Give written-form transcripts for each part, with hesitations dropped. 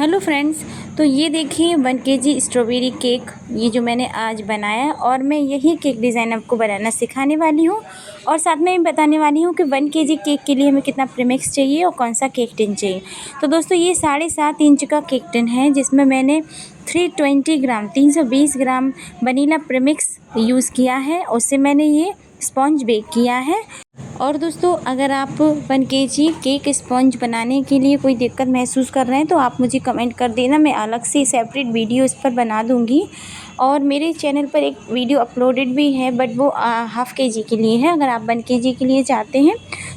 Hello friends. तो ये देखिए 1 kg स्ट्रॉबेरी केक, ये जो मैंने आज बनाया और मैं यही केक डिज़ाइन आपको बनाना सिखाने वाली हूँ और साथ में मैं बताने वाली हूँ कि 1 kg केक के लिए हमें कितना प्रीमिक्स चाहिए और कौन सा केक टिन चाहिए। तो दोस्तों ये 7.5 इंच का केक टिन है जिसमें मैंने 320 ग्राम वनीला प्रीमिक्स यूज़ किया है। उससे मैंने ये स्पॉन्ज बेक किया है। और दोस्तों अगर आप 1 kg केक स्पॉन्ज बनाने के लिए कोई दिक्कत महसूस कर रहे हैं तो आप मुझे कमेंट कर देना, मैं अलग से सेपरेट वीडियो इस पर बना दूंगी। और मेरे चैनल पर एक वीडियो अपलोडेड भी है बट वो ½ kg के लिए है। अगर आप 1 kg के लिए चाहते हैं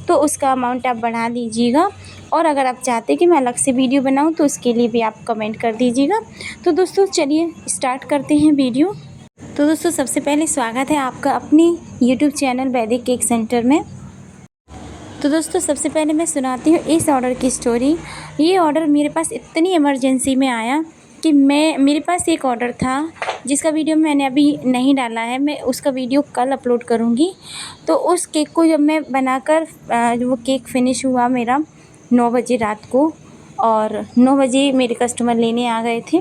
तो उसका अमाउंट आप बढ़ा दीजिएगा, और अगर आप चाहते हैं कि मैं अलग से वीडियो बनाऊँ तो उसके लिए भी आप कमेंट कर दीजिएगा। तो दोस्तों चलिए स्टार्ट करते हैं वीडियो। तो दोस्तों सबसे पहले स्वागत है आपका अपनी यूट्यूब चैनल वैदिक केक सेंटर में। तो दोस्तों सबसे पहले मैं सुनाती हूँ इस ऑर्डर की स्टोरी। ये ऑर्डर मेरे पास इतनी इमरजेंसी में आया कि मेरे पास एक ऑर्डर था जिसका वीडियो मैंने अभी नहीं डाला है, मैं उसका वीडियो कल अपलोड करूँगी। तो उस केक को जब मैं बनाकर वो केक फिनिश हुआ मेरा 9 बजे रात को, और 9 बजे मेरे कस्टमर लेने आ गए थे।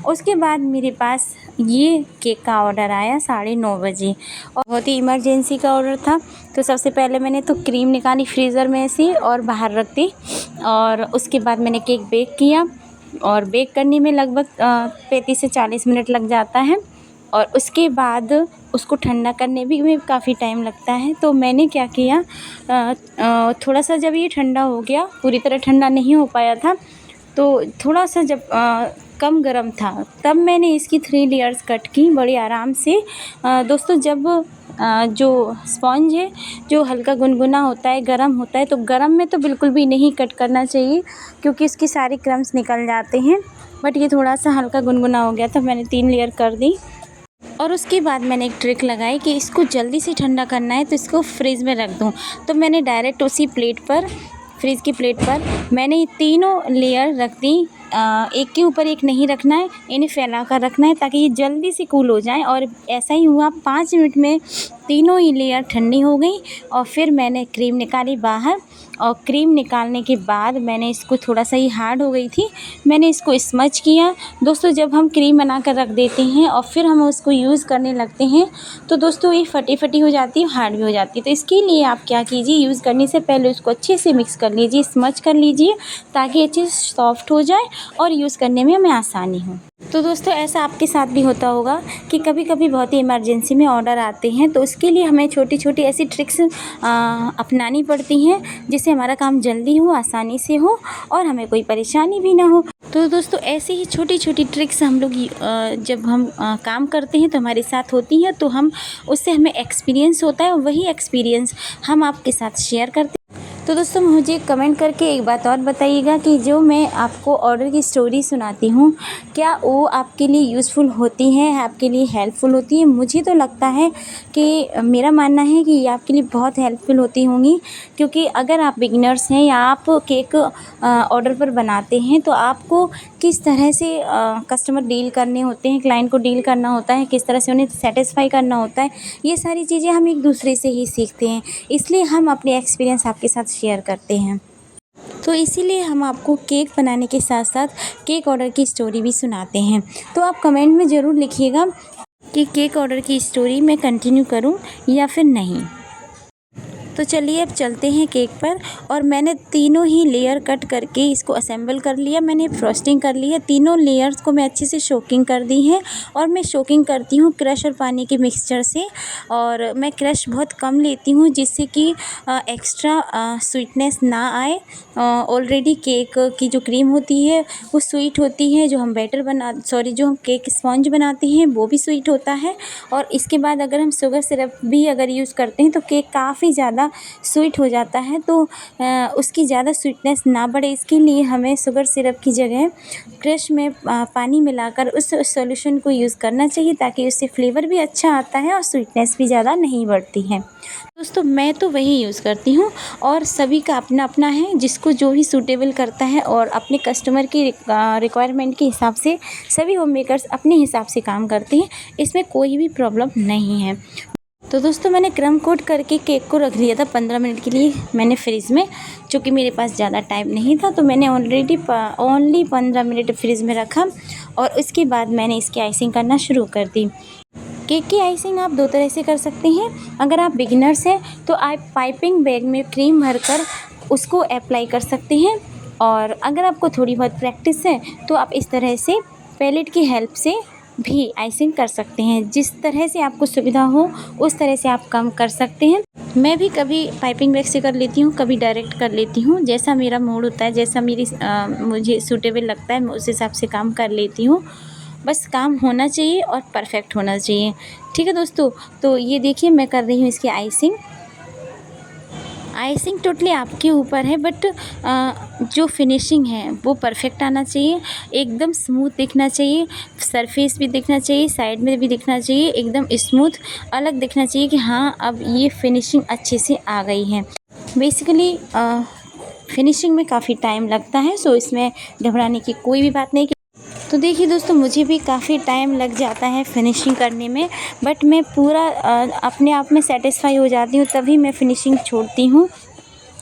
उसके बाद मेरे पास ये केक का ऑर्डर आया 9:30 बजे और बहुत ही इमरजेंसी का ऑर्डर था। तो सबसे पहले मैंने तो क्रीम निकाली फ्रीज़र में से और बाहर रख दी, और उसके बाद मैंने केक बेक किया। और बेक करने में लगभग 35 से 40 मिनट लग जाता है, और उसके बाद उसको ठंडा करने में काफ़ी टाइम लगता है। तो मैंने क्या किया, थोड़ा सा जब ये ठंडा हो गया, पूरी तरह ठंडा नहीं हो पाया था, तो थोड़ा सा जब कम गरम था तब मैंने इसकी 3 लेयर्स कट की बड़ी आराम से। दोस्तों जब जो स्पॉन्ज है जो हल्का गुनगुना होता है, गरम होता है, तो गरम में तो बिल्कुल भी नहीं कट करना चाहिए क्योंकि इसकी सारी क्रम्स निकल जाते हैं। बट ये थोड़ा सा हल्का गुनगुना हो गया था, मैंने 3 लेयर कर दी। और उसके बाद मैंने एक ट्रिक लगाई कि इसको जल्दी से ठंडा करना है तो इसको फ्रिज में रख दूँ। तो मैंने डायरेक्ट उसी प्लेट पर, फ्रिज की प्लेट पर मैंने ये तीनों लेयर रख दी। एक के ऊपर एक नहीं रखना है, इन्हें फैला कर रखना है ताकि ये जल्दी से कूल हो जाए। और ऐसा ही हुआ, 5 मिनट में तीनों ही लेयर ठंडी हो गई। और फिर मैंने क्रीम निकाली बाहर, और क्रीम निकालने के बाद मैंने इसको, थोड़ा सा ही हार्ड हो गई थी, मैंने इसको स्मच किया। दोस्तों जब हम क्रीम बना कर रख देते हैं और फिर हम उसको यूज़ करने लगते हैं तो दोस्तों ये फटी फटी हो जाती है, हार्ड भी हो जाती है। तो इसके लिए आप क्या कीजिए, यूज़ करने से पहले उसको अच्छे से मिक्स कर लीजिए, स्मच कर लीजिए ताकि अच्छे से सॉफ्ट हो जाए और यूज़ करने में हमें आसानी हो। तो दोस्तों ऐसा आपके साथ भी होता होगा कि कभी कभी बहुत ही इमरजेंसी में ऑर्डर आते हैं, तो उसके लिए हमें छोटी छोटी ऐसी ट्रिक्स अपनानी पड़ती हैं जिससे हमारा काम जल्दी हो, आसानी से हो और हमें कोई परेशानी भी ना हो। तो दोस्तों ऐसी ही छोटी छोटी ट्रिक्स हम लोग जब हम काम करते हैं तो हमारे साथ होती हैं, तो हम उससे हमें एक्सपीरियंस होता है और वही एक्सपीरियंस हम आपके साथ शेयर करते हैं। तो दोस्तों मुझे कमेंट करके एक बात और बताइएगा कि जो मैं आपको ऑर्डर की स्टोरी सुनाती हूँ क्या वो आपके लिए यूज़फुल होती हैं, आपके लिए हेल्पफुल होती है। मुझे तो लगता है कि मेरा मानना है कि ये आपके लिए बहुत हेल्पफुल होती होंगी, क्योंकि अगर आप बिगिनर्स हैं या आप केक ऑर्डर पर बनाते हैं तो आपको किस तरह से कस्टमर डील करने होते हैं, क्लाइंट को डील करना होता है, किस तरह से उन्हें सेटिस्फाई करना होता है, ये सारी चीज़ें हम एक दूसरे से ही सीखते हैं। इसलिए हम अपने एक्सपीरियंस आपके साथ शेयर करते हैं। तो इसीलिए हम आपको केक बनाने के साथ साथ केक ऑर्डर की स्टोरी भी सुनाते हैं। तो आप कमेंट में ज़रूर लिखिएगा कि केक ऑर्डर की स्टोरी मैं कंटिन्यू करूं या फिर नहीं। तो चलिए अब चलते हैं केक पर। और मैंने तीनों ही लेयर कट करके इसको असेंबल कर लिया, मैंने फ्रॉस्टिंग कर लिया। तीनों लेयर्स को मैं अच्छे से शोकिंग कर दी है, और मैं शोकिंग करती हूँ क्रश और पानी के मिक्सचर से। और मैं क्रश बहुत कम लेती हूँ जिससे कि एक्स्ट्रा स्वीटनेस ना आए। ऑलरेडी केक की जो क्रीम होती है वो स्वीट होती है, जो हम जो हम केक स्पॉन्ज बनाते हैं वो भी स्वीट होता है। और इसके बाद अगर हम शुगर सिरप भी अगर यूज़ करते हैं तो केक काफ़ी ज़्यादा स्वीट हो जाता है। तो उसकी ज़्यादा स्वीटनेस ना बढ़े इसके लिए हमें शुगर सिरप की जगह क्रश में पानी मिलाकर उस सॉल्यूशन को यूज़ करना चाहिए, ताकि उससे फ्लेवर भी अच्छा आता है और स्वीटनेस भी ज़्यादा नहीं बढ़ती है। दोस्तों मैं तो वही यूज़ करती हूँ, और सभी का अपना अपना है, जिसको जो भी सूटेबल करता है और अपने कस्टमर की रिक्वायरमेंट के हिसाब से सभी होम मेकर्स अपने हिसाब से काम करते हैं, इसमें कोई भी प्रॉब्लम नहीं है। तो दोस्तों मैंने क्रम कोट करके केक को रख लिया था 15 मिनट के लिए मैंने फ्रिज़ में। चूँकि मेरे पास ज़्यादा टाइम नहीं था तो मैंने ऑलरेडी ओनली 15 मिनट फ्रिज़ में रखा और उसके बाद मैंने इसकी आइसिंग करना शुरू कर दी। केक की आइसिंग आप 2 तरह से कर सकते हैं। अगर आप बिगिनर्स हैं तो आप पाइपिंग बैग में क्रीम भरकर उसको अप्लाई कर सकते हैं, और अगर आपको थोड़ी बहुत प्रैक्टिस है तो आप इस तरह से पैलेट की हेल्प से भी आइसिंग कर सकते हैं। जिस तरह से आपको सुविधा हो उस तरह से आप काम कर सकते हैं। मैं भी कभी पाइपिंग बैग से कर लेती हूँ, कभी डायरेक्ट कर लेती हूँ, जैसा मेरा मूड होता है, जैसा मुझे सूटेबल लगता है मैं उस हिसाब से काम कर लेती हूँ। बस काम होना चाहिए और परफेक्ट होना चाहिए। ठीक है दोस्तों, तो ये देखिए मैं कर रही हूँ इसकी आइसिंग टोटली आपके ऊपर है, बट जो फिनिशिंग है वो परफेक्ट आना चाहिए, एकदम स्मूथ दिखना चाहिए, सरफेस भी दिखना चाहिए, साइड में भी दिखना चाहिए, एकदम स्मूथ अलग दिखना चाहिए कि हाँ अब ये फिनिशिंग अच्छे से आ गई है। बेसिकली फिनिशिंग में काफ़ी टाइम लगता है, सो इसमें घबराने की कोई भी बात नहीं। तो देखिए दोस्तों, मुझे भी काफ़ी टाइम लग जाता है फिनिशिंग करने में, बट मैं पूरा अपने आप में सेटिस्फाई हो जाती हूँ तभी मैं फिनिशिंग छोड़ती हूँ।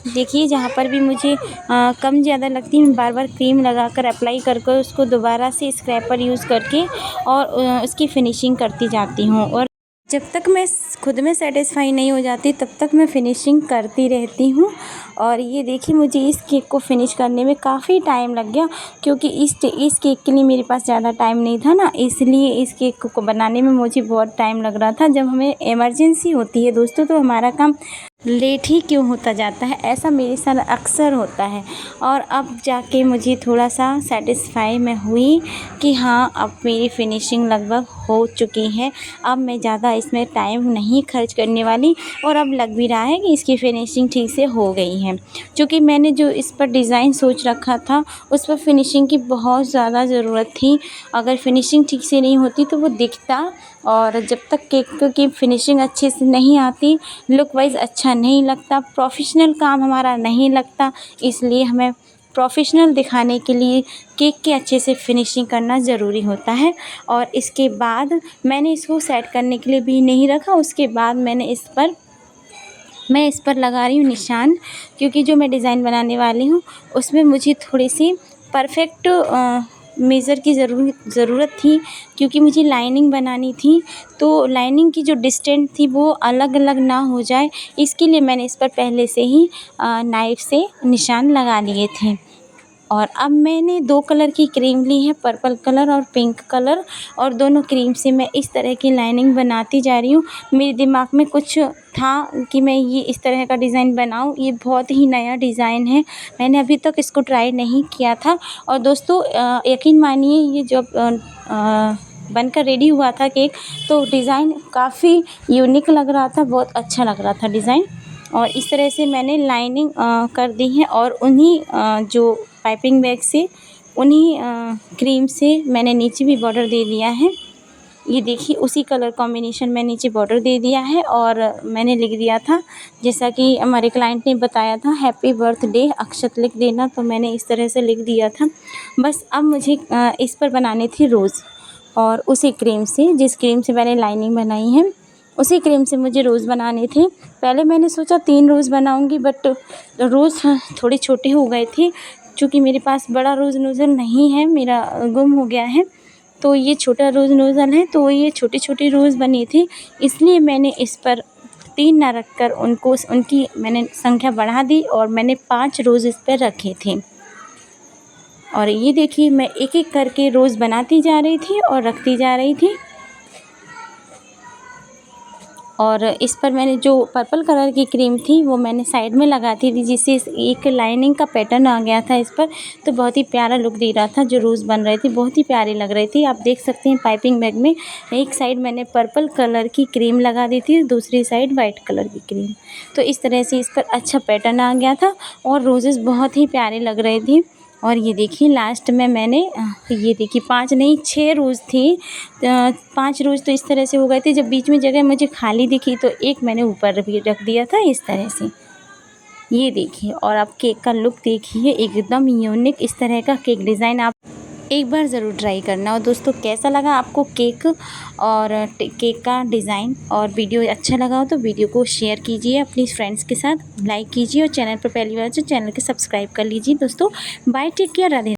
देखिए जहाँ पर भी मुझे कम ज़्यादा लगती है मैं बार बार क्रीम लगाकर अप्लाई कर कर उसको दोबारा से स्क्रैपर यूज़ करके और उसकी फिनिशिंग करती जाती हूँ। और जब तक मैं खुद में सेटिस्फाई नहीं हो जाती तब तक मैं फिनिशिंग करती रहती हूँ। और ये देखिए मुझे इस केक को फिनिश करने में काफ़ी टाइम लग गया, क्योंकि इस केक के लिए मेरे पास ज़्यादा टाइम नहीं था ना, इसलिए इस केक को बनाने में मुझे बहुत टाइम लग रहा था। जब हमें इमरजेंसी होती है दोस्तों तो हमारा काम लेट ही क्यों होता जाता है, ऐसा मेरे साथ अक्सर होता है। और अब जाके मुझे थोड़ा सा सेटिस्फाई मैं हुई कि हाँ अब मेरी फिनिशिंग लगभग हो चुकी है, अब मैं ज़्यादा इसमें टाइम नहीं खर्च करने वाली, और अब लग भी रहा है कि इसकी फिनिशिंग ठीक से हो गई है। क्योंकि मैंने जो इस पर डिज़ाइन सोच रखा था उस पर फिनिशिंग की बहुत ज़्यादा ज़रूरत थी। अगर फिनिशिंग ठीक से नहीं होती तो वो दिखता, और जब तक केक की फिनिशिंग अच्छे से नहीं आती, लुक वाइज अच्छा नहीं लगता, प्रोफेशनल काम हमारा नहीं लगता। इसलिए हमें प्रोफेशनल दिखाने के लिए केक के अच्छे से फिनिशिंग करना ज़रूरी होता है। और इसके बाद मैंने इसको सेट करने के लिए भी नहीं रखा, उसके बाद मैं इस पर लगा रही हूँ निशान, क्योंकि जो मैं डिज़ाइन बनाने वाली हूँ उसमें मुझे थोड़ी सी परफेक्ट मेज़र की ज़रूरत थी, क्योंकि मुझे लाइनिंग बनानी थी। तो लाइनिंग की जो डिस्टेंस थी वो अलग अलग ना हो जाए, इसके लिए मैंने इस पर पहले से ही नाइफ़ से निशान लगा लिए थे। और अब मैंने 2 कलर की क्रीम ली है, पर्पल कलर और पिंक कलर, और दोनों क्रीम से मैं इस तरह की लाइनिंग बनाती जा रही हूँ। मेरे दिमाग में कुछ था कि मैं ये इस तरह का डिज़ाइन बनाऊँ, ये बहुत ही नया डिज़ाइन है, मैंने अभी तक इसको ट्राई नहीं किया था। और दोस्तों यकीन मानिए ये जब बनकर रेडी हुआ था केक तो डिज़ाइन काफ़ी यूनिक लग रहा था, बहुत अच्छा लग रहा था डिज़ाइन। और इस तरह से मैंने लाइनिंग कर दी है, और उन्हीं जो पाइपिंग बैग से उन्हीं क्रीम से मैंने नीचे भी बॉर्डर दे दिया है। ये देखिए उसी कलर कॉम्बिनेशन में नीचे बॉर्डर दे दिया है, और मैंने लिख दिया था जैसा कि हमारे क्लाइंट ने बताया था, हैप्पी बर्थडे अक्षत लिख देना, तो मैंने इस तरह से लिख दिया था। बस अब मुझे इस पर बनाने थी रोज़, और उसी क्रीम से जिस क्रीम से मैंने लाइनिंग बनाई है उसी क्रीम से मुझे रोज़ बनाने थे। पहले मैंने सोचा 3 रोज़ बनाऊंगी, बट रोज़ थोड़े छोटे हो गए थे, चूँकि मेरे पास बड़ा रोज़ नोज़ल नहीं है, मेरा गुम हो गया है, तो ये छोटा रोज़ नोज़ल है, तो ये छोटे छोटे रोज़ बने थे, इसलिए मैंने इस पर 3 ना रख कर उनकी मैंने संख्या बढ़ा दी और मैंने 5 रोज़ इस पर रखे थे। और ये देखिए मैं एक एक करके रोज़ बनाती जा रही थी और रखती जा रही थी। और इस पर मैंने जो पर्पल कलर की क्रीम थी वो मैंने साइड में लगाती थी, जिससे एक लाइनिंग का पैटर्न आ गया था इस पर, तो बहुत ही प्यारा लुक दे रहा था। जो रोज़ बन रहे थे बहुत ही प्यारे लग रहे थे। आप देख सकते हैं पाइपिंग बैग में एक साइड मैंने पर्पल कलर की क्रीम लगा दी थी, दूसरी साइड वाइट कलर की क्रीम, तो इस तरह से इस पर अच्छा पैटर्न आ गया था और रोजेज़ बहुत ही प्यारे लग रहे थे। और ये देखिए लास्ट में मैंने ये देखिए 5 नहीं 6 रोज़ थी, 5 रोज़ तो इस तरह से हो गए थे। जब बीच में जगह मुझे खाली दिखी तो एक मैंने ऊपर भी रख दिया था इस तरह से। ये देखिए, और आप केक का लुक देखिए एकदम यूनिक, इस तरह का केक डिज़ाइन आप एक बार ज़रूर ट्राई करना। और दोस्तों कैसा लगा आपको केक और केक का डिज़ाइन और वीडियो अच्छा लगा हो तो वीडियो को शेयर कीजिए अपनी फ्रेंड्स के साथ, लाइक कीजिए और चैनल पर पहली बार तो चैनल को सब्सक्राइब कर लीजिए। दोस्तों बाय, टेक केयर, राधे।